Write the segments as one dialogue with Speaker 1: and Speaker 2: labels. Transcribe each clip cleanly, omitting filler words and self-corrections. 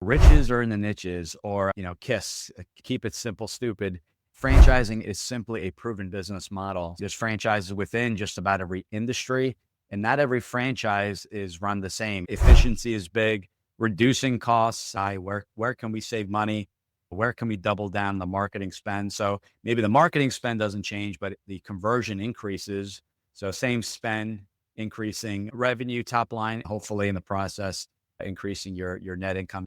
Speaker 1: Riches are in the niches, or, KISS, keep it simple, stupid. Franchising is simply a proven business model. There's franchises within just about every industry, and not every franchise is run the same. Efficiency is big, reducing costs. Where can we save money? Where can we double down the marketing spend? So maybe the marketing spend doesn't change, but the conversion increases. So same spend, increasing revenue, top line, hopefully in the process, increasing your net income.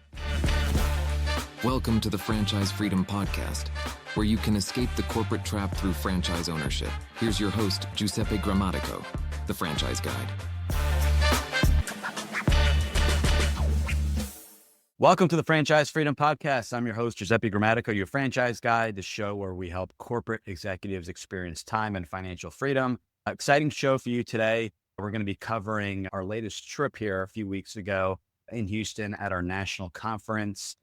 Speaker 2: Welcome to the Franchise Freedom Podcast, where you can escape the corporate trap through franchise ownership. Here's your host, Giuseppe Grammatico, the Franchise Guide.
Speaker 1: Welcome to the Franchise Freedom Podcast. I'm your host, Giuseppe Grammatico, your franchise guide, the show where we help corporate executives experience time and financial freedom. Exciting show for you today. We're going to be covering our latest trip here a few weeks ago in Houston at our national conference,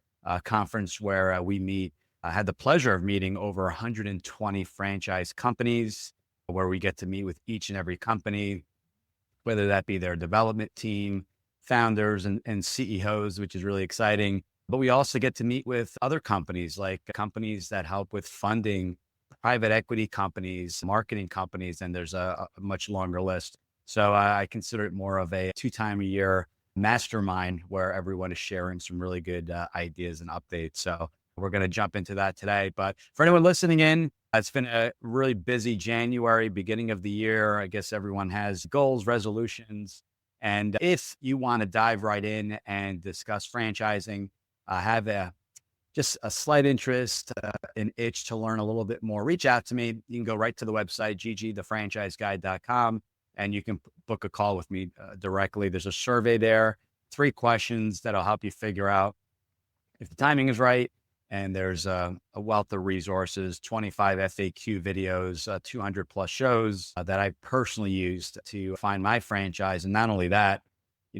Speaker 1: where we had the pleasure of meeting over 120 franchise companies, where we get to meet with each and every company, whether that be their development team, founders and CEOs, which is really exciting. But we also get to meet with other companies, like companies that help with funding, private equity companies, marketing companies, and there's a much longer list. So I consider it more of a 2-time-a-year mastermind where everyone is sharing some really good ideas and updates. So we're going to jump into that today. But for anyone listening in, it's been a really busy January, beginning of the year. I guess everyone has goals, resolutions. And if you want to dive right in and discuss franchising, have just a slight interest, an itch to learn a little bit more, reach out to me. You can go right to the website, ggthefranchiseguide.com. And you can book a call with me directly. There's a survey there, 3 questions that'll help you figure out if the timing is right. And there's a wealth of resources, 25 FAQ videos, 200 plus shows that I personally used to find my franchise. And not only that,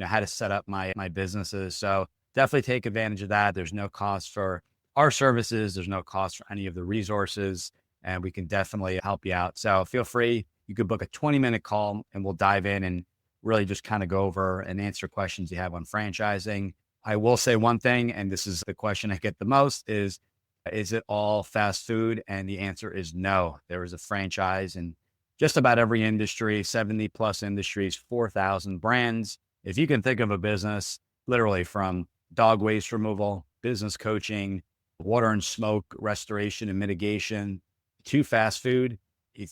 Speaker 1: how to set up my businesses. So definitely take advantage of that. There's no cost for our services. There's no cost for any of the resources, and we can definitely help you out. So feel free. You could book a 20-minute call and we'll dive in and really just kind of go over and answer questions you have on franchising. I will say one thing, and this is the question I get the most, is it all fast food? And the answer is no. There is a franchise in just about every industry, 70 plus industries, 4,000 brands. If you can think of a business, literally from dog waste removal, business coaching, water and smoke restoration and mitigation, to fast food,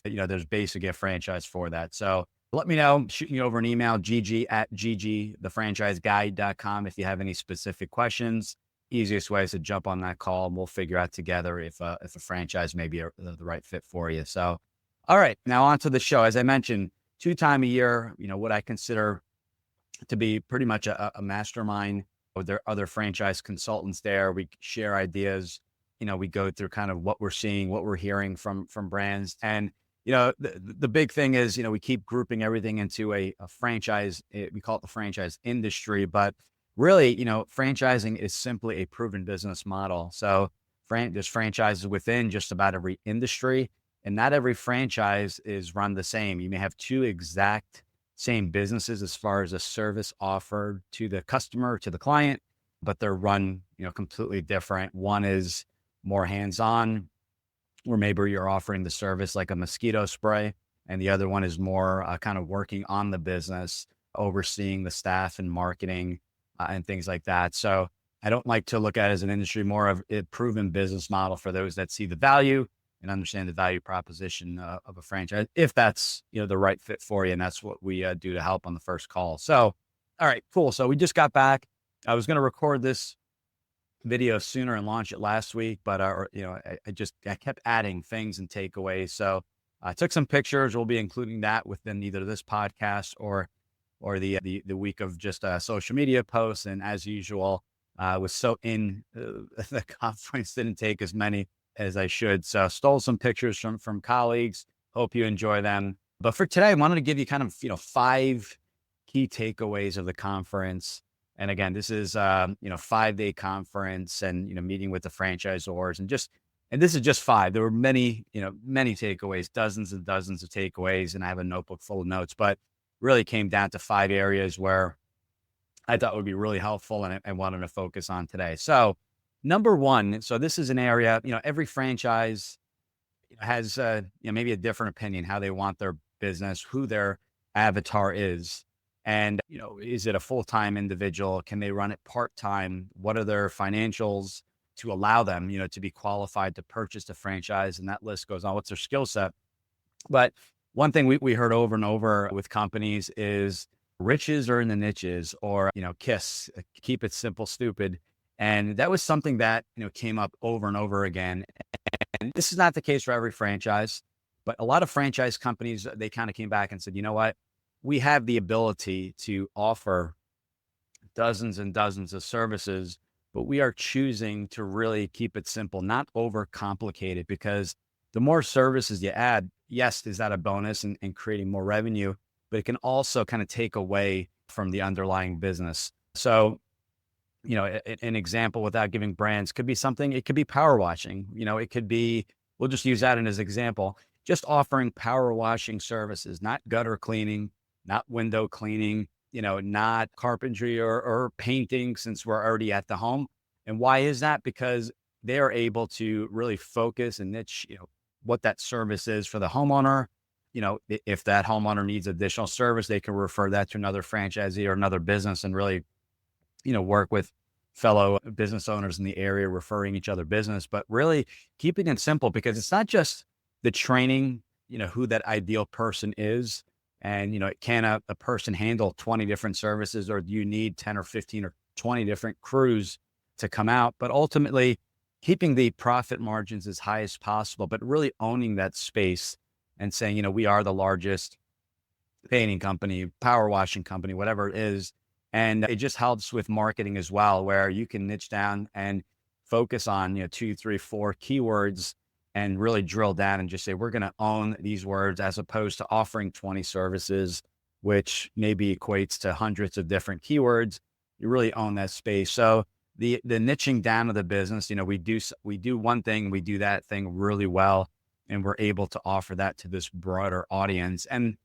Speaker 1: there's basically a franchise for that. So let me know, shoot me over an email, gg@ggthefranchiseguide.com if you have any specific questions. Easiest way is to jump on that call and we'll figure out together if a franchise may be the right fit for you. So, all right, now on to the show. As I mentioned, 2 times a year, what I consider to be pretty much a mastermind. There are other franchise consultants there. We share ideas. We go through kind of what we're seeing, what we're hearing from brands. And, the big thing is, we keep grouping everything into a franchise. We call it the franchise industry, but really, franchising is simply a proven business model. So there's franchises within just about every industry, and not every franchise is run the same. You may have 2 exact same businesses as far as a service offered to the customer, to the client, but they're run, completely different. One is more hands-on, or maybe you're offering the service like a mosquito spray, and the other one is more kind of working on the business, overseeing the staff and marketing and things like that. So I don't like to look at it as an industry, more of a proven business model for those that see the value and understand the value proposition of a franchise, if that's the right fit for you. And that's what we do to help on the first call. So, all right, cool. So we just got back. I was going to record this video sooner and launch it last week, but I kept adding things and takeaways. So I took some pictures. We'll be including that within either this podcast or the week of just social media posts. And as usual, I was so in the conference, didn't take as many as I should. So stole some pictures from colleagues. Hope you enjoy them. But for today, I wanted to give you kind of 5 key takeaways of the conference. And again, this is, 5-day conference and, meeting with the franchisors and this is just 5. There were many takeaways, dozens and dozens of takeaways. And I have a notebook full of notes, but really came down to 5 areas where I thought would be really helpful and I wanted to focus on today. So number one, so this is an area, every franchise has maybe a different opinion, how they want their business, who their avatar is. And, is it a full-time individual? Can they run it part-time? What are their financials to allow them, to be qualified to purchase the franchise? And that list goes on. What's their skill set? But one thing we heard over and over with companies is riches are in the niches, or, KISS, keep it simple, stupid. And that was something that, came up over and over again. And this is not the case for every franchise, but a lot of franchise companies, they kind of came back and said, you know what? We have the ability to offer dozens and dozens of services, but we are choosing to really keep it simple, not overcomplicate it, because the more services you add, yes, is that a bonus and creating more revenue, but it can also kind of take away from the underlying business. So, an example without giving brands could be something, it could be power washing, it could be, we'll just use that as an example, just offering power washing services, not gutter cleaning, not window cleaning, not carpentry or painting, since we're already at the home. And why is that? Because they are able to really focus and niche, what that service is for the homeowner. If that homeowner needs additional service, they can refer that to another franchisee or another business and really, work with fellow business owners in the area, referring each other business, but really keeping it simple, because it's not just the training, who that ideal person is. And, can a person handle 20 different services, or do you need 10 or 15 or 20 different crews to come out? But ultimately keeping the profit margins as high as possible, but really owning that space and saying, we are the largest painting company, power washing company, whatever it is. And it just helps with marketing as well, where you can niche down and focus on, 2, 3, 4 keywords and really drill down and just say, we're going to own these words, as opposed to offering 20 services, which maybe equates to hundreds of different keywords. You really own that space. So the niching down of the business, we do one thing, we do that thing really well, and we're able to offer that to this broader audience. And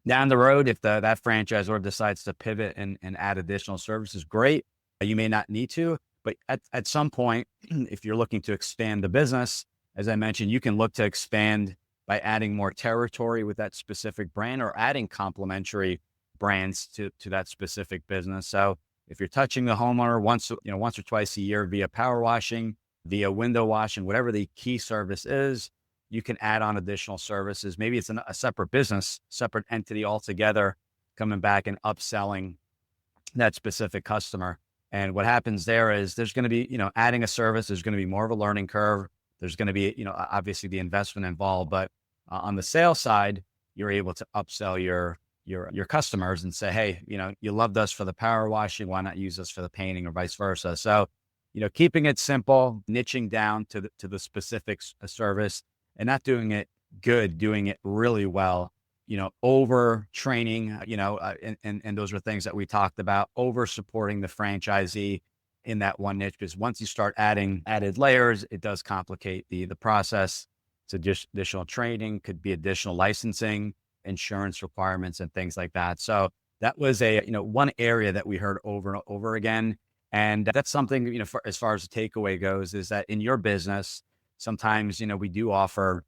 Speaker 1: down the road, if that franchisor decides to pivot and add additional services, great. You may not need to, but at some point, if you're looking to expand the business, as I mentioned, you can look to expand by adding more territory with that specific brand, or adding complementary brands to that specific business. So if you're touching the homeowner once or twice a year via power washing, via window washing, whatever the key service is, you can add on additional services. Maybe it's a separate business, separate entity altogether, coming back and upselling that specific customer. And what happens there is there's going to be, adding a service, there's going to be more of a learning curve. There's going to be, obviously the investment involved, but on the sales side, you're able to upsell your customers and say, hey, you loved us for the power washing, why not use us for the painting, or vice versa. So, keeping it simple, niching down to the specific service, and not doing it good, doing it really well, over training, and those are things that we talked about, over supporting the franchisee in that one niche, because once you start adding added layers, it does complicate the process. So just additional training, could be additional licensing, insurance requirements, and things like that. So that was one area that we heard over and over again. And that's something, as far as the takeaway goes, is that in your business, sometimes, we do offer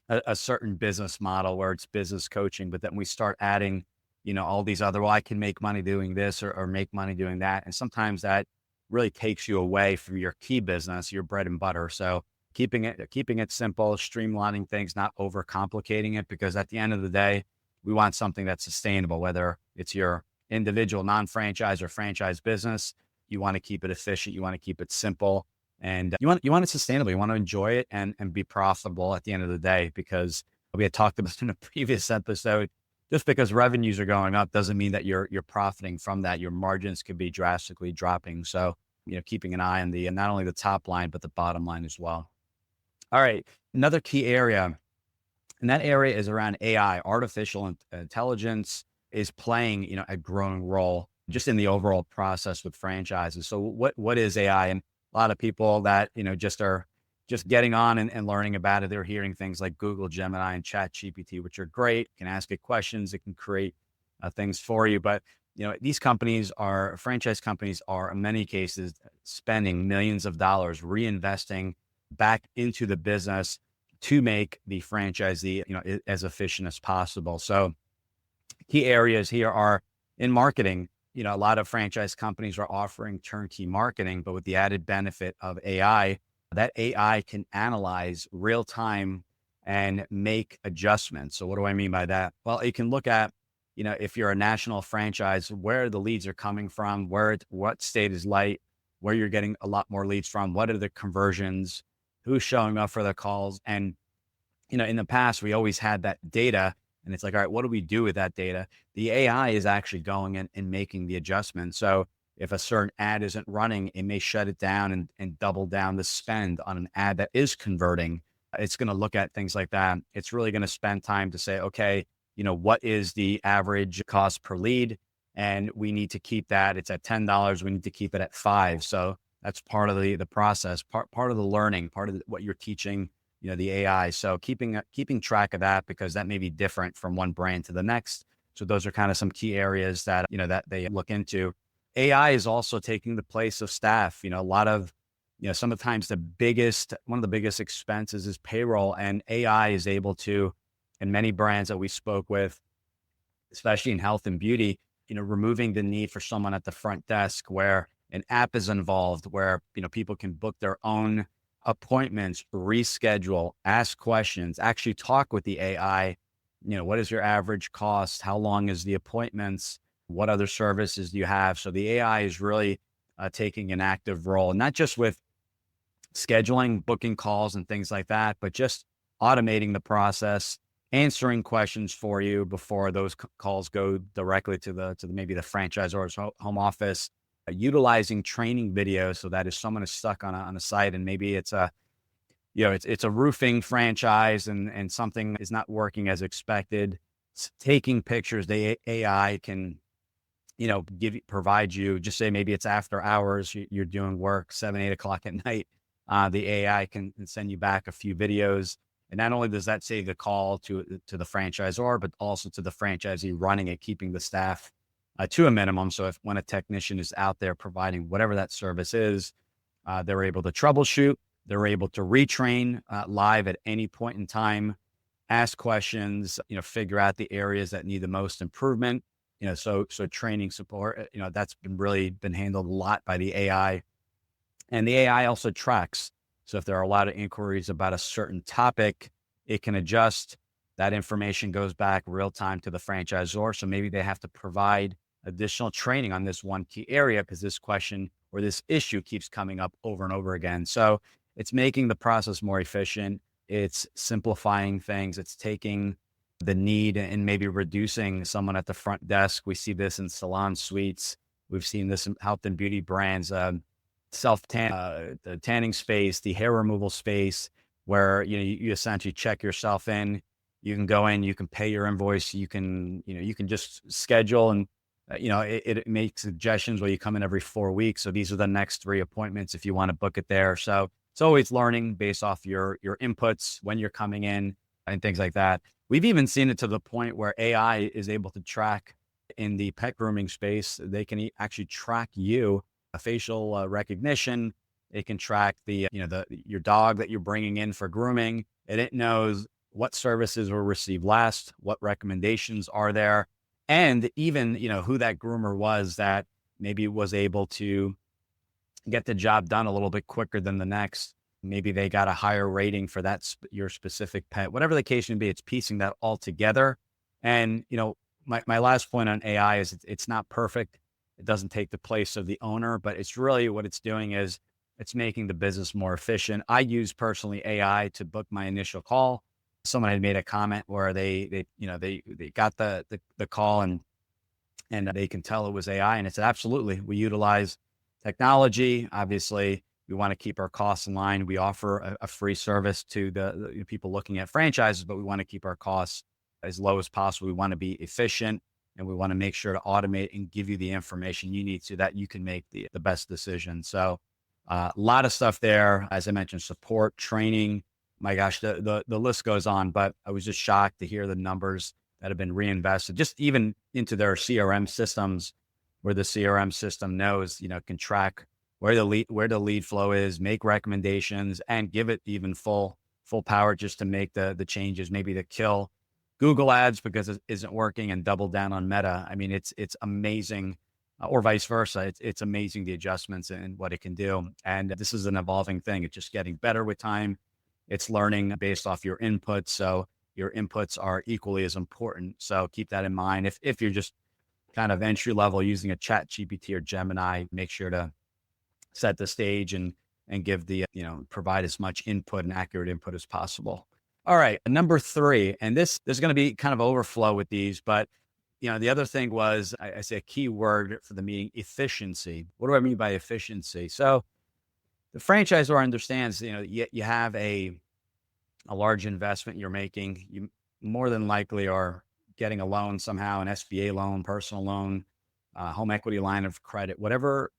Speaker 1: a certain business model where it's business coaching, but then we start adding, all these other, well, I can make money doing this or make money doing that. And sometimes that really takes you away from your key business, your bread and butter. So keeping it simple, streamlining things, not overcomplicating it, because at the end of the day, we want something that's sustainable, whether it's your individual non-franchise or franchise business. You want to keep it efficient. You want to keep it simple. And you want it sustainable. You want to enjoy it and be profitable at the end of the day, because we had talked about in a previous episode, just because revenues are going up doesn't mean that you're profiting from that. Your margins could be drastically dropping. So, keeping an eye on not only the top line, but the bottom line as well. All right. Another key area, and that area is around AI. Artificial intelligence is playing, a growing role just in the overall process with franchises. So what is AI? And a lot of people that, are just getting on and learning about it. They're hearing things like Google Gemini and Chat GPT, which are great. You can ask it questions. It can create things for you. But these franchise companies are in many cases spending millions of dollars reinvesting back into the business to make the franchisee, as efficient as possible. So key areas here are in marketing. A lot of franchise companies are offering turnkey marketing, but with the added benefit of AI, that AI can analyze real time and make adjustments. So what do I mean by that? Well, it can look at, if you're a national franchise, where the leads are coming from, what state is light, where you're getting a lot more leads from, what are the conversions, who's showing up for the calls. And, in the past, we always had that data. And it's like, all right, what do we do with that data? The AI is actually going in and making the adjustment. So if a certain ad isn't running, it may shut it down and double down the spend on an ad that is converting. It's going to look at things like that. It's really going to spend time to say, okay, what is the average cost per lead? And we need to keep that. It's at $10. We need to keep it at $5. So that's part of the process, part of the learning, part of what you're teaching the AI. So keeping track of that, because that may be different from one brand to the next. So those are kind of some key areas that, that they look into. AI is also taking the place of staff. A lot of, sometimes one of the biggest expenses is payroll, and AI is able to, in many brands that we spoke with, especially in health and beauty, removing the need for someone at the front desk, where an app is involved, where, people can book their own appointments, reschedule, ask questions, actually talk with the AI. What is your average cost? How long is the appointments? What other services do you have? So the AI is really taking an active role, not just with scheduling, booking calls and things like that, but just automating the process, answering questions for you before those calls go directly to maybe the franchisor's home office. Utilizing training videos, so that if someone is stuck on a site and maybe it's a roofing franchise and something is not working as expected, taking pictures, the AI can provide you, just say maybe it's after hours, you're doing work 7-8 o'clock at night, the AI can send you back a few videos. And not only does that save the call to the franchisor, but also to the franchisee running it, keeping the staff to a minimum. So when a technician is out there providing whatever that service is, they're able to troubleshoot, they're able to retrain live at any point in time, ask questions, figure out the areas that need the most improvement. So training support, that's been handled a lot by the AI. And the AI also tracks. So if there are a lot of inquiries about a certain topic, it can adjust. That information goes back real time to the franchisor. So maybe they have to provide additional training on this one key area because this question or this issue keeps coming up over and over again. So it's making the process more efficient. It's simplifying things. It's taking the need and maybe reducing someone at the front desk. We see this in salon suites. We've seen this in health and beauty brands, self-tan, the tanning space, the hair removal space, where you essentially check yourself in. You can go in, you can pay your invoice, you can just schedule, and it makes suggestions where you come in every 4 weeks. So these are the next 3 appointments if you want to book it there. So it's always learning based off your inputs when you're coming in and things like that. We've even seen it to the point where AI is able to track in the pet grooming space. They can actually track you, a facial recognition. It can track your dog that you're bringing in for grooming, and it knows what services were received last, what recommendations are there, and even, who that groomer was that maybe was able to get the job done a little bit quicker than the next. Maybe they got a higher rating for your specific pet, whatever the case may be. It's piecing that all together. And, my last point on AI is it's not perfect. It doesn't take the place of the owner, but it's really what it's doing is it's making the business more efficient. I use personally AI to book my initial call. Someone had made a comment where they got the call and they can tell it was AI. And it's absolutely, we utilize technology. Obviously, we want to keep our costs in line. We offer a free service to the people looking at franchises, but we want to keep our costs as low as possible. We want to be efficient, and we want to make sure to automate and give you the information you need so that you can make the best decision. So a lot of stuff there. As I mentioned, support, training, my gosh, the list goes on, but I was just shocked to hear the numbers that have been reinvested just even into their CRM systems. where the CRM system knows, can track where the lead flow is, make recommendations, and give it even full power just to make the changes, maybe to kill Google ads because it isn't working and double down on Meta. I mean, it's amazing, or vice versa. It's amazing, the adjustments and what it can do. And this is an evolving thing. It's just getting better with time. It's learning based off your inputs. So your inputs are equally as important. So keep that in mind. If you're just kind of entry level using a Chat GPT or Gemini, make sure to set the stage and give provide as much input and accurate input as possible. All right, number 3, and there's going to be kind of overflow with these, but the other thing was, I say a key word for the meeting: efficiency. What do I mean by efficiency? So the franchisor understands, you have a large investment you're making. You more than likely are getting a loan somehow, an SBA loan, personal loan, home equity line of credit,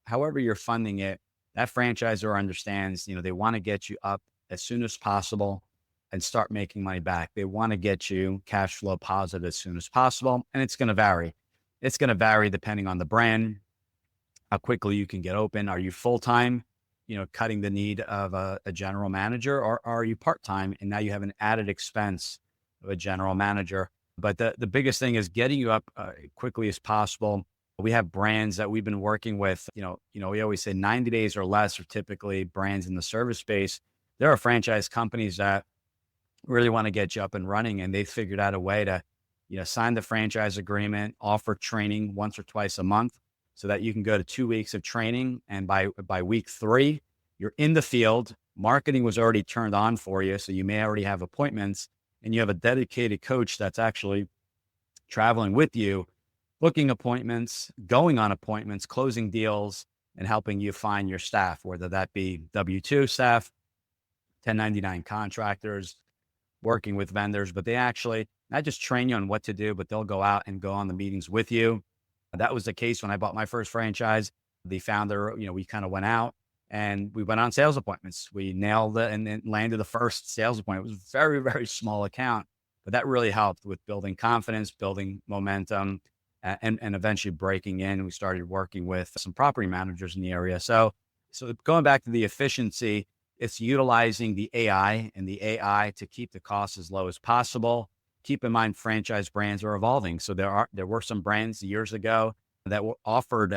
Speaker 1: however you're funding it. That franchisor understands, they want to get you up as soon as possible and start making money back. They want to get you cash flow positive as soon as possible. And it's going to vary. It's going to vary depending on the brand, how quickly you can get open. Are you full-time, cutting the need of a general manager, or are you part-time and now you have an added expense of a general manager? But the biggest thing is getting you up quickly as possible. We have brands that we've been working with, we always say 90 days or less are typically brands in the service space. There are franchise companies that really want to get you up and running, and they figured out a way to, sign the franchise agreement, offer training once or twice a month so that you can go to 2 weeks of training. And by week 3, you're in the field. Marketing was already turned on for you. So you may already have appointments, and you have a dedicated coach that's actually traveling with you, booking appointments, going on appointments, closing deals, and helping you find your staff, whether that be W-2 staff, 1099 contractors, working with vendors. But they actually not just train you on what to do, but they'll go out and go on the meetings with you. That was the case when I bought my first franchise. The founder, we kind of went out and we went on sales appointments. We nailed it and then landed the first sales appointment. It was a very, very small account, but that really helped with building confidence, building momentum, and eventually breaking in. We started working with some property managers in the area. So going back to the efficiency, it's utilizing the AI to keep the costs as low as possible. Keep in mind, franchise brands are evolving. So there were some brands years ago that were offered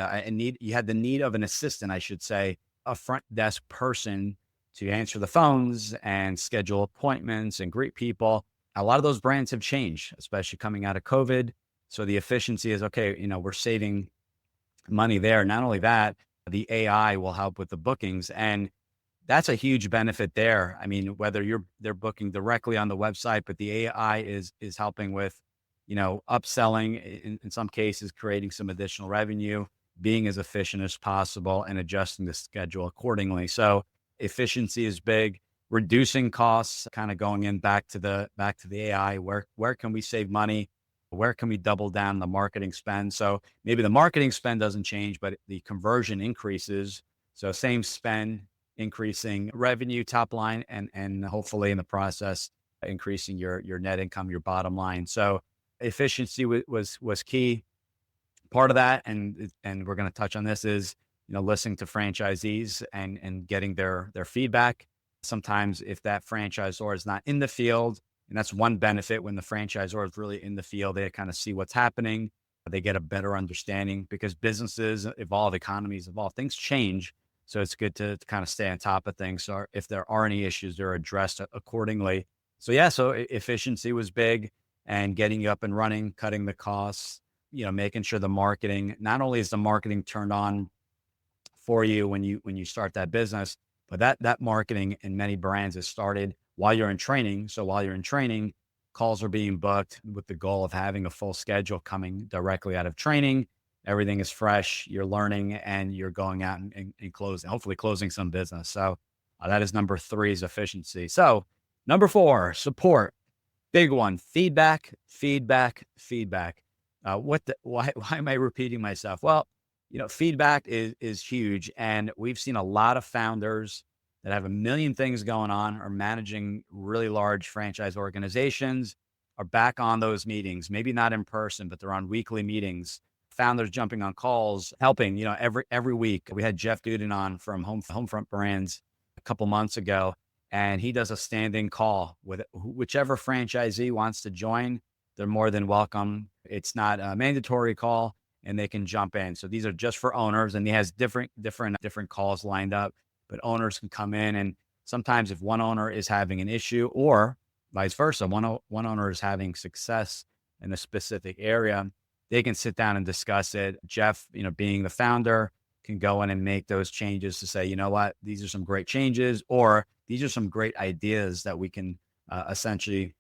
Speaker 1: you had the need of an assistant, I should say, a front desk person to answer the phones and schedule appointments and greet people. A lot of those brands have changed, especially coming out of COVID. So the efficiency is, okay, we're saving money there. Not only that, the AI will help with the bookings, and that's a huge benefit there. I mean, whether they're booking directly on the website, but the AI is helping with, upselling, in some cases, creating some additional revenue, being as efficient as possible, and adjusting the schedule accordingly. So efficiency is big. Reducing costs, kind of going in back to the AI. Where can we save money? Where can we double down the marketing spend? So maybe the marketing spend doesn't change, but the conversion increases. So same spend, increasing revenue top line, and hopefully in the process, increasing your net income, your bottom line. So efficiency was key. Part of that, and we're going to touch on this, is, listening to franchisees and getting their feedback. Sometimes if that franchisor is not in the field, and that's one benefit when the franchisor is really in the field, they kind of see what's happening. They get a better understanding because businesses evolve, economies evolve, things change. So it's good to kind of stay on top of things. So if there are any issues, they're addressed accordingly. So efficiency was big, and getting you up and running, cutting the costs, making sure the marketing, not only is the marketing turned on for you when you start that business, but that marketing in many brands has started while you're in training. So while you're in training, calls are being booked with the goal of having a full schedule coming directly out of training. Everything is fresh, you're learning, and you're going out and closing, hopefully closing some business. So that is number 3, is efficiency. So number 4, support. Big one: feedback. Why am I repeating myself? Well, feedback is huge. And we've seen a lot of founders that have a million things going on, are managing really large franchise organizations, are back on those meetings, maybe not in person, but they're on weekly meetings. founders jumping on calls, helping, every week. We had Jeff Duden on from Homefront Brands a couple months ago, and he does a standing call with whichever franchisee wants to join. They're more than welcome. It's not a mandatory call, and they can jump in. So these are just for owners, and he has different calls lined up, but owners can come in. And sometimes if one owner is having an issue, or vice versa, one owner is having success in a specific area, they can sit down and discuss it. Jeff, being the founder, can go in and make those changes to say, you know what, these are some great changes, or these are some great ideas that we can essentially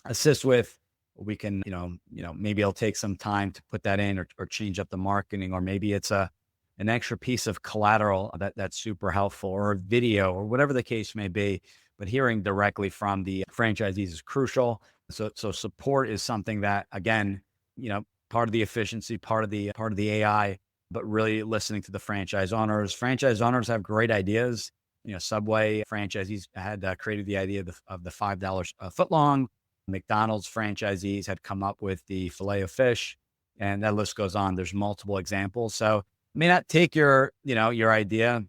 Speaker 1: assist with. We can, maybe it'll take some time to put that in, or change up the marketing, or maybe it's an extra piece of collateral that's super helpful, or a video, or whatever the case may be. But hearing directly from the franchisees is crucial. So support is something that, again, part of the efficiency, part of the AI, but really listening to the franchise owners. Franchise owners have great ideas. Subway franchisees had created the idea of the $5 a foot long. McDonald's franchisees had come up with the filet of fish, and that list goes on. There's multiple examples. So may not take your idea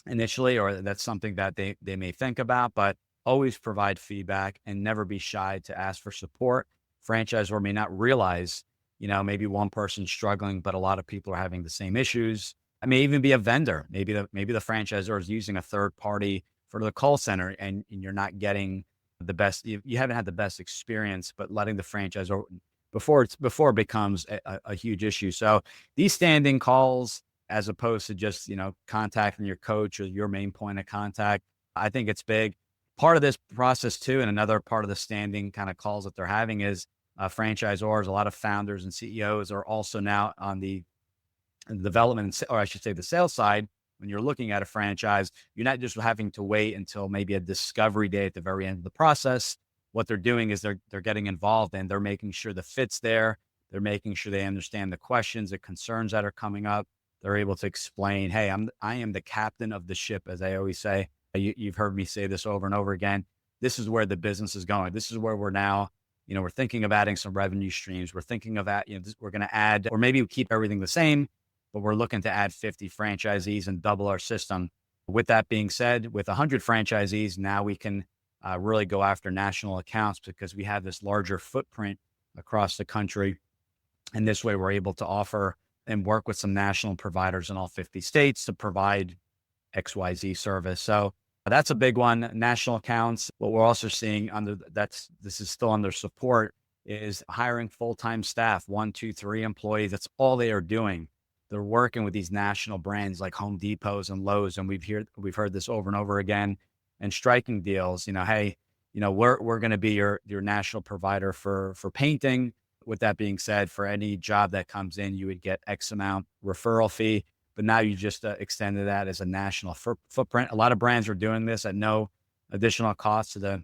Speaker 1: initially, or that's something that they may think about, but always provide feedback and never be shy to ask for support. Franchisor may not realize, maybe one person's struggling, but a lot of people are having the same issues. It may even be a vendor. Maybe the franchisor is using a third party for the call center, and you're not getting the best. You haven't had the best experience, but letting the franchisor before it becomes a huge issue. So these standing calls, as opposed to just, contacting your coach or your main point of contact, I think it's big. Part of this process too, and another part of the standing kind of calls that they're having is franchisors. A lot of founders and CEOs are also now on the development, or I should say the sales side. When you're looking at a franchise, you're not just having to wait until maybe a discovery day at the very end of the process. What they're doing is they're getting involved, and they're making sure the fit's there. They're making sure they understand the questions, the concerns that are coming up. They're able to explain, hey, I am the captain of the ship, as I always say. You've heard me say this over and over again. This is where the business is going. This is where we're now, we're thinking of adding some revenue streams. We're thinking of that, we're going to add, or maybe we keep everything the same, but we're looking to add 50 franchisees and double our system. With that being said, with 100 franchisees, now we can really go after national accounts, because we have this larger footprint across the country. And this way we're able to offer and work with some national providers in all 50 states to provide XYZ service. So that's a big one. National accounts. What we're also seeing this is still under support, is hiring full-time staff, 1, 2, 3 employees. That's all they are doing. They're working with these national brands like Home Depots and Lowe's, and we've heard this over and over again, and striking deals. Hey, we're going to be your national provider for painting. With that being said, for any job that comes in, you would get X amount referral fee, but now you just extended that as a national footprint. A lot of brands are doing this at no additional cost to the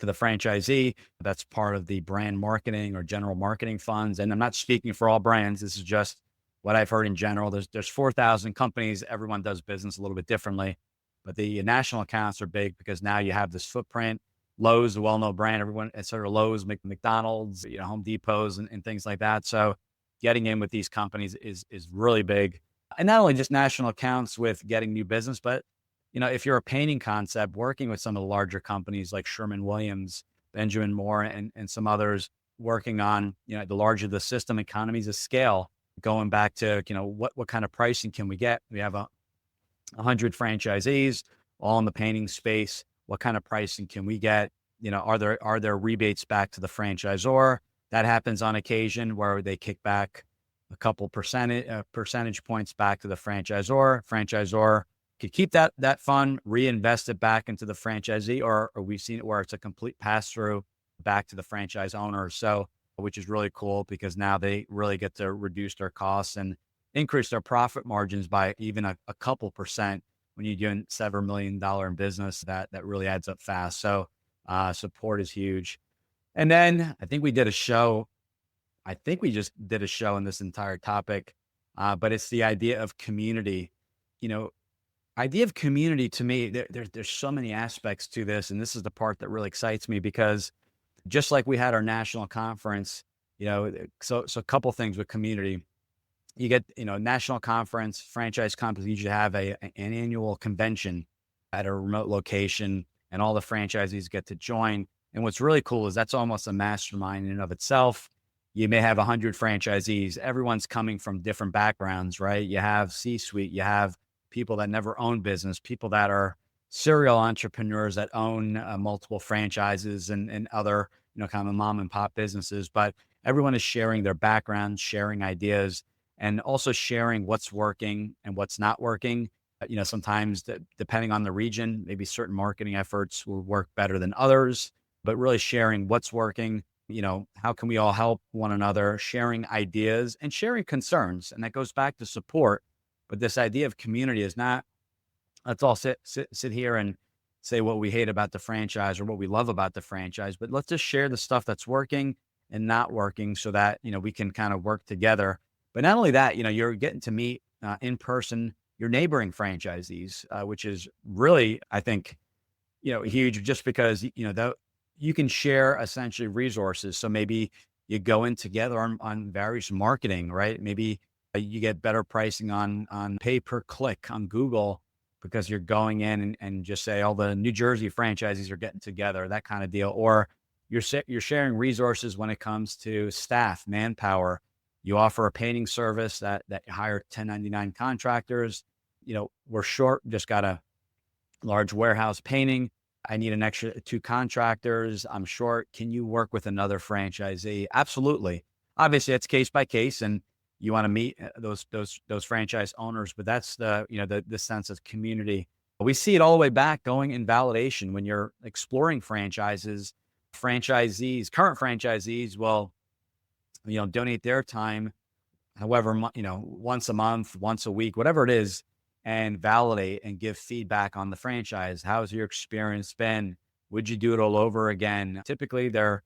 Speaker 1: franchisee. That's part of the brand marketing or general marketing funds. And I'm not speaking for all brands. This is just what I've heard in general. There's 4,000 companies. Everyone does business a little bit differently, but the national accounts are big because now you have this footprint. Lowe's, a well-known brand, everyone, it's sort of Lowe's, McDonald's, Home Depots and things like that. So getting in with these companies is really big. And not only just national accounts with getting new business, but, if you're a painting concept, working with some of the larger companies like Sherwin-Williams, Benjamin Moore, and some others, working on, the larger the system, economies of scale, going back to, what kind of pricing can we get? We have 100 franchisees all in the painting space. What kind of pricing can we get? Are there rebates back to the franchisor? That happens on occasion, where they kick back a couple percentage points back to the franchisor. Franchisor could keep that fund, reinvest it back into the franchisee, or we've seen it where it's a complete pass through back to the franchise owner. So, which is really cool, because now they really get to reduce their costs and increase their profit margins by even a couple percent. When you're doing $7 million in business, that really adds up fast. So support is huge. And then I think we did a show. I think we just did a show on this entire topic, but it's the idea of community. Idea of community, to me, there's so many aspects to this. And this is the part that really excites me, because just like we had our national conference, So a couple things with community. You get, national conference, franchise conference, you usually have an annual convention at a remote location, and all the franchisees get to join. And what's really cool is that's almost a mastermind in and of itself. You may have 100 franchisees. Everyone's coming from different backgrounds, right? You have C-suite, you have people that never own business, people that are serial entrepreneurs that own multiple franchises and other, kind of mom and pop businesses. But everyone is sharing their backgrounds, sharing ideas, and also sharing what's working and what's not working. Sometimes depending on the region, maybe certain marketing efforts will work better than others, but really sharing what's working, how can we all help one another, sharing ideas and sharing concerns. And that goes back to support. But this idea of community is not, let's all sit here and say what we hate about the franchise or what we love about the franchise, but let's just share the stuff that's working and not working so that, we can kind of work together. But not only that, you're getting to meet in person your neighboring franchisees, which is really, I think, huge, just because, you can share essentially resources. So maybe you go in together on various marketing, right? Maybe you get better pricing on pay per click on Google because you're going in and just say all the New Jersey franchisees are getting together, that kind of deal. Or you're sharing resources when it comes to staff, manpower. You offer a painting service that you hire 1099 contractors. We're short, just got a large warehouse painting. I need an extra 2 contractors. I'm short. Can you work with another franchisee? Absolutely. Obviously, it's case by case, and you want to meet those franchise owners. But that's the sense of community. We see it all the way back going in validation when you're exploring franchises. Franchisees, current franchisees, will donate their time, however, once a month, once a week, whatever it is, and validate and give feedback on the franchise. How's your experience been? Would you do it all over again? Typically, they're,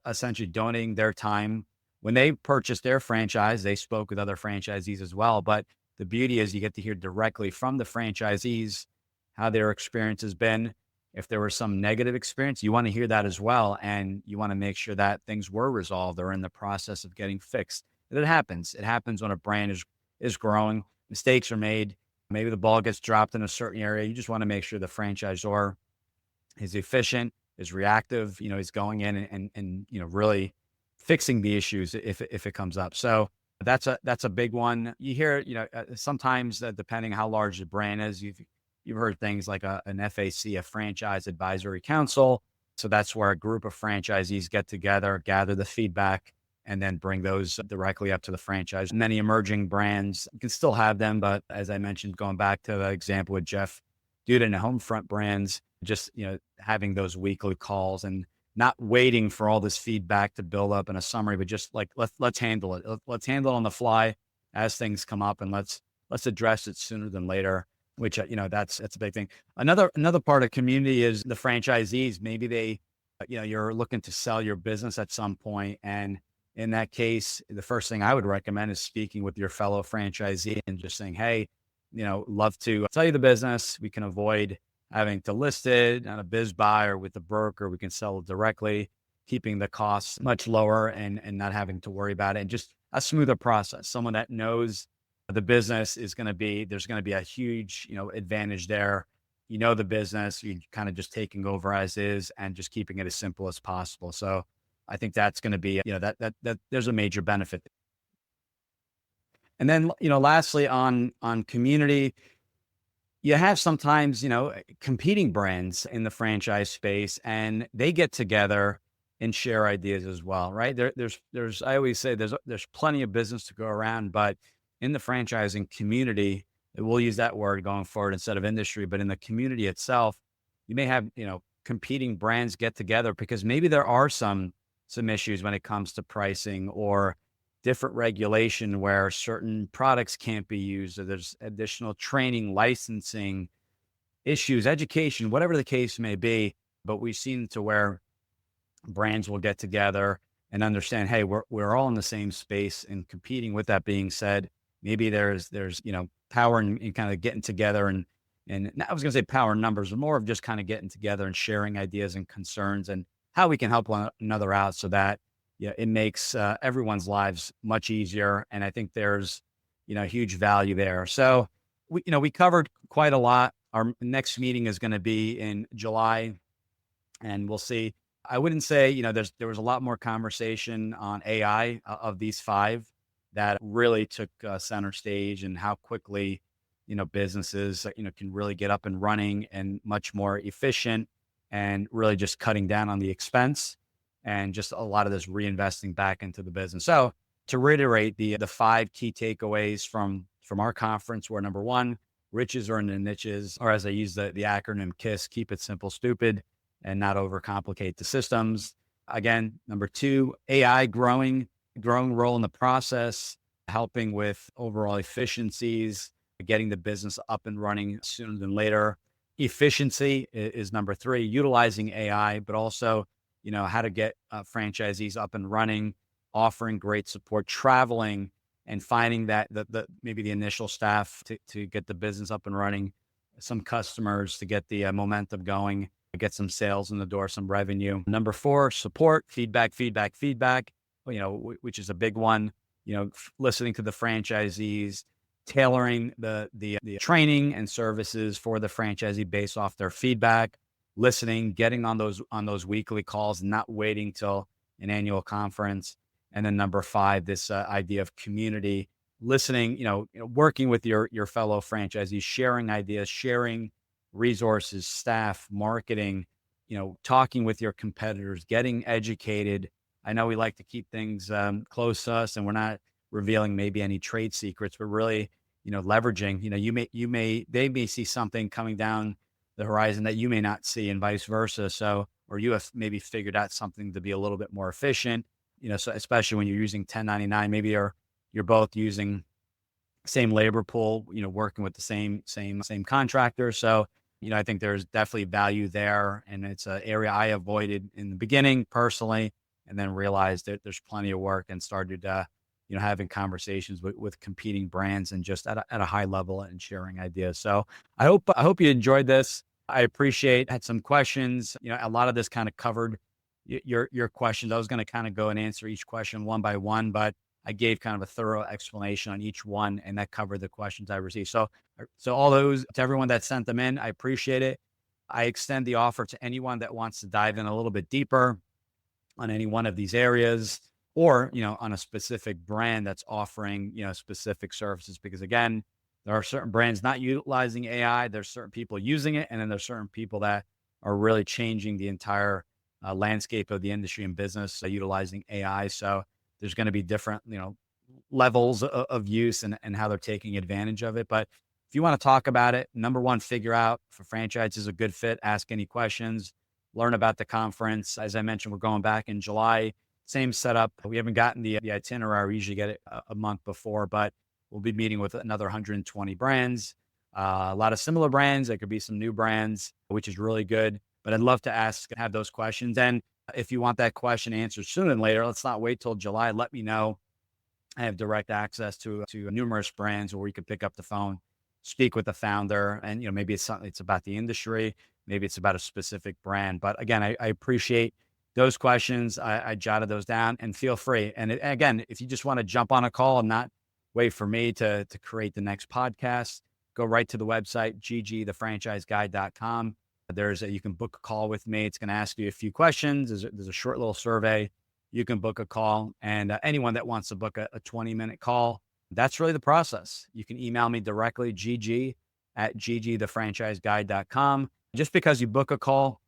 Speaker 1: essentially donating their time. When they purchased their franchise, they spoke with other franchisees as well. But the beauty is you get to hear directly from the franchisees how their experience has been. If there was some negative experience, you want to hear that as well. And you want to make sure that things were resolved or in the process of getting fixed. And it happens. It happens when a brand is growing. Mistakes are made. Maybe the ball gets dropped in a certain area. You just want to make sure the franchisor is efficient, is reactive, is going in and really fixing the issues if it comes up. So that's a big one. You hear, sometimes depending how large the brand is, you've heard things like an FAC, a franchise advisory council. So that's where a group of franchisees get together, gather the feedback, and then bring those directly up to the franchise. Many emerging brands, you can still have them, but as I mentioned, going back to the example with Jeff Duden and Homefront brands, just, having those weekly calls and not waiting for all this feedback to build up in a summary, but just like, let's handle it. Let's handle it on the fly as things come up, and let's address it sooner than later, which, that's a big thing. Another part of community is the franchisees. Maybe they, you're looking to sell your business at some point. And in that case, the first thing I would recommend is speaking with your fellow franchisee and just saying, hey, love to sell you the business. We can avoid having to list it on a biz buy or with the broker. We can sell it directly, keeping the costs much lower and not having to worry about it. And just a smoother process. Someone that knows the business there's going to be a huge, advantage there. The business, you're kind of just taking over as is and just keeping it as simple as possible. So I think that's going to be, that there's a major benefit. And then, lastly on community, you have sometimes, competing brands in the franchise space, and they get together and share ideas as well, right? There's I always say there's plenty of business to go around, but in the franchising community, we'll use that word going forward instead of industry, but in the community itself, you may have, competing brands get together because maybe there are some issues when it comes to pricing or different regulation where certain products can't be used, or there's additional training, licensing issues, education, whatever the case may be. But we've seen to where brands will get together and understand, hey, we're all in the same space and competing. With that being said, maybe there's power in kind of getting together and I was going to say power in numbers, but more of just kind of getting together and sharing ideas and concerns and how we can help one another out so that yeah, it makes everyone's lives much easier. And I think there's, huge value there. So we covered quite a lot. Our next meeting is going to be in July, and we'll see. I wouldn't say, there was a lot more conversation on AI of these five that really took center stage, and how quickly, businesses, can really get up and running and much more efficient, and really just cutting down on the expense, and just a lot of this reinvesting back into the business. So to reiterate, the five key takeaways from our conference were: number one, riches are in the niches, or as I use the acronym KISS, keep it simple, stupid, and not overcomplicate the systems. Again, number two, AI growing role in the process, helping with overall efficiencies, getting the business up and running sooner than later. Efficiency is number three, utilizing AI, but also, how to get franchisees up and running, offering great support, traveling, and finding that maybe the initial staff to get the business up and running, some customers to get the momentum going, get some sales in the door, some revenue. Number four, support, feedback, which is a big one. Listening to the franchisees, tailoring the training and services for the franchisee based off their feedback, listening, getting on those weekly calls, not waiting till an annual conference. And then number five, this idea of community, listening, working with your fellow franchisees, sharing ideas, sharing resources, staff, marketing, talking with your competitors, getting educated. I know we like to keep things close to us, and we're not revealing maybe any trade secrets, but really, leveraging, they may see something coming down the horizon that you may not see, and vice versa. So, or you have maybe figured out something to be a little bit more efficient, so especially when you're using 1099, maybe you're both using same labor pool, working with the same contractor. So, I think there's definitely value there, and it's an area I avoided in the beginning personally, and then realized that there's plenty of work, and started, having conversations with competing brands, and just at a high level, and sharing ideas. So I hope you enjoyed this. I had some questions, a lot of this kind of covered your questions. I was going to kind of go and answer each question one by one, but I gave kind of a thorough explanation on each one, and that covered the questions I received. So all those, to everyone that sent them in, I appreciate it. I extend the offer to anyone that wants to dive in a little bit deeper on any one of these areas, or, on a specific brand that's offering, specific services. Because again, there are certain brands not utilizing AI. There's certain people using it. And then there's certain people that are really changing the entire landscape of the industry and business utilizing AI. So there's going to be different, levels of use, and how they're taking advantage of it. But if you want to talk about it, number one, figure out if a franchise is a good fit, ask any questions, learn about the conference. As I mentioned, we're going back in July, same setup. We haven't gotten the itinerary. We usually get it a month before, but we'll be meeting with another 120 brands, a lot of similar brands. There could be some new brands, which is really good. But I'd love to have those questions. And if you want that question answered sooner than later, let's not wait till July. Let me know. I have direct access to numerous brands where we could pick up the phone, speak with the founder, and maybe it's something, it's about the industry, maybe it's about a specific brand. But again, I appreciate those questions. I jotted those down, and feel free. And again, if you just want to jump on a call and not wait for me to create the next podcast, go right to the website, ggthefranchiseguide.com. You can book a call with me. It's going to ask you a few questions. There's a short little survey. You can book a call, and anyone that wants to book a 20-minute call, that's really the process. You can email me directly, gg@ggthefranchiseguide.com. Just because you book a call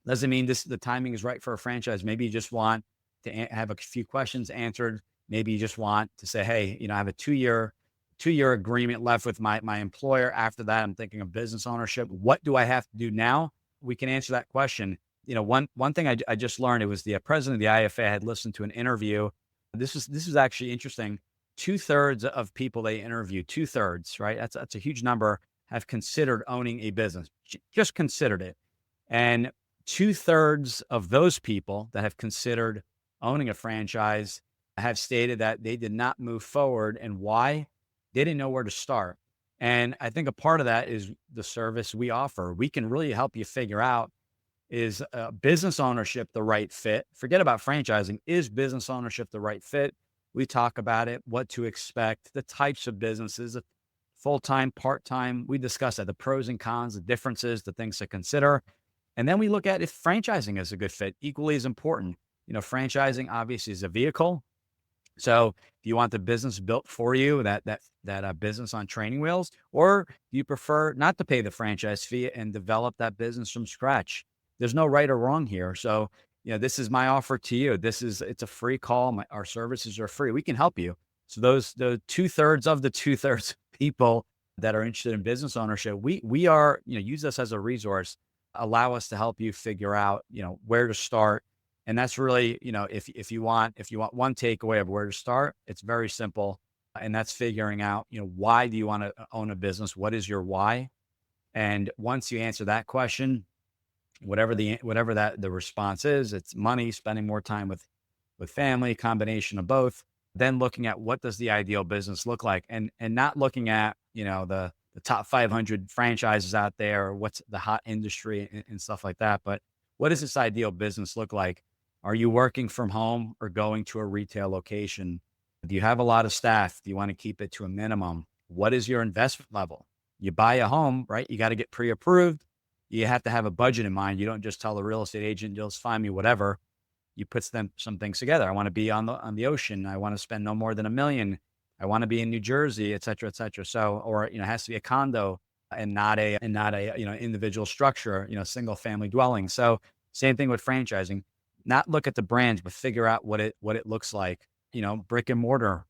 Speaker 1: doesn't mean the timing is right for a franchise. Maybe you just want to have a few questions answered. Maybe you just want to say, hey, I have a two-year agreement left with my employer. After that, I'm thinking of business ownership. What do I have to do now? We can answer that question. One thing I just learned, it was the president of the IFA had listened to an interview. This is actually interesting. 2/3 of people they interview, 2/3, right? That's a huge number, have considered owning a business, just considered it. And 2/3 of those people that have considered owning a franchise have stated that they did not move forward. And why? They didn't know where to start. And I think a part of that is the service we offer. We can really help you figure out Is business ownership the right fit? Forget about franchising. Is business ownership the right fit? We talk about it, what to expect, the types of businesses, full-time, part-time. We discuss that, the pros and cons, the differences, the things to consider. And then we look at if franchising is a good fit, equally as important. Franchising obviously is a vehicle. So if you want the business built for you, that business on training wheels, or you prefer not to pay the franchise fee and develop that business from scratch, there's no right or wrong here. So, this is my offer to you. It's a free call. Our services are free. We can help you. So the 2/3 of the 2/3 people that are interested in business ownership, we are, use us as a resource, allow us to help you figure out, where to start. And that's really, if you want one takeaway of where to start, it's very simple. And that's figuring out, why do you want to own a business? What is your why? And once you answer that question, whatever the response is, it's money, spending more time with family, combination of both, then looking at what does the ideal business look like, and not looking at, the top 500 franchises out there, or what's the hot industry and stuff like that. But what does this ideal business look like? Are you working from home or going to a retail location? Do you have a lot of staff? Do you want to keep it to a minimum? What is your investment level? You buy a home, right? You got to get pre-approved. You have to have a budget in mind. You don't just tell the real estate agent, "You'll just find me whatever." You put some things together. I want to be on the ocean. I want to spend no more than $1 million. I want to be in New Jersey, et cetera, et cetera. So, or, it has to be a condo and not a individual structure, single family dwelling. So same thing with franchising. Not look at the brands, but figure out what it looks like. Brick and mortar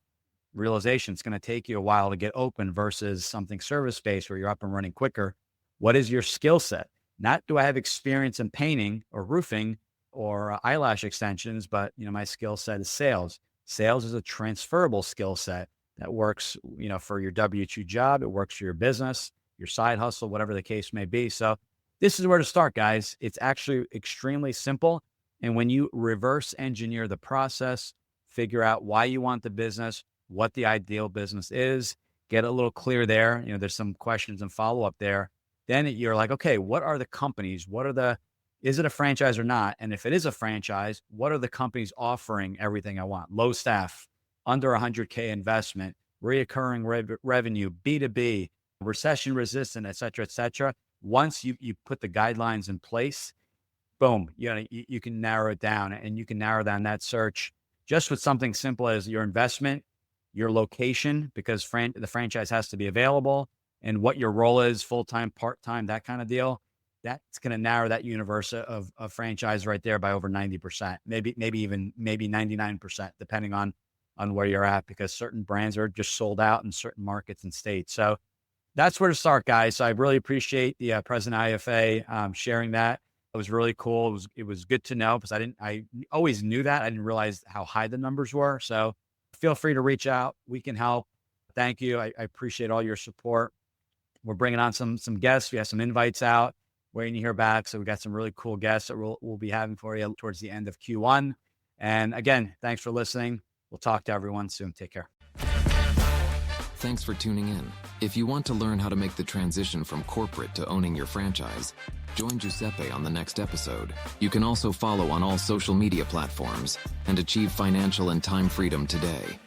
Speaker 1: realization. It's going to take you a while to get open versus something service-based where you're up and running quicker. What is your skill set? Not do I have experience in painting or roofing or eyelash extensions, but my skill set is sales. Sales is a transferable skill set that works, for your W-2 job. It works for your business, your side hustle, whatever the case may be. So this is where to start, guys. It's actually extremely simple. And when you reverse engineer the process, figure out why you want the business, what the ideal business is, get a little clear there. There's some questions and follow-up there. Then you're like, okay, what are the companies? Is it a franchise or not? And if it is a franchise, what are the companies offering everything I want? Low staff, under 100K investment, reoccurring revenue, B2B, recession resistant, et cetera, et cetera. Once you put the guidelines in place, boom, you can narrow it down, and you can narrow down that search just with something simple as your investment, your location, because the franchise has to be available, and what your role is, full-time, part-time, that kind of deal. That's going to narrow that universe of franchise right there by over 90%, maybe 99%, depending on where you're at, because certain brands are just sold out in certain markets and states. So that's where to start, guys. So I really appreciate the President IFA sharing that. It was really cool. It was good to know, because I always knew that. I didn't realize how high the numbers were. So feel free to reach out. We can help. Thank you. I appreciate all your support. We're bringing on some guests. We have some invites out, waiting to hear back. So we got some really cool guests that we'll be having for you towards the end of Q1. And again, thanks for listening. We'll talk to everyone soon. Take care.
Speaker 2: Thanks for tuning in. If you want to learn how to make the transition from corporate to owning your franchise, join Giuseppe on the next episode. You can also follow on all social media platforms and achieve financial and time freedom today.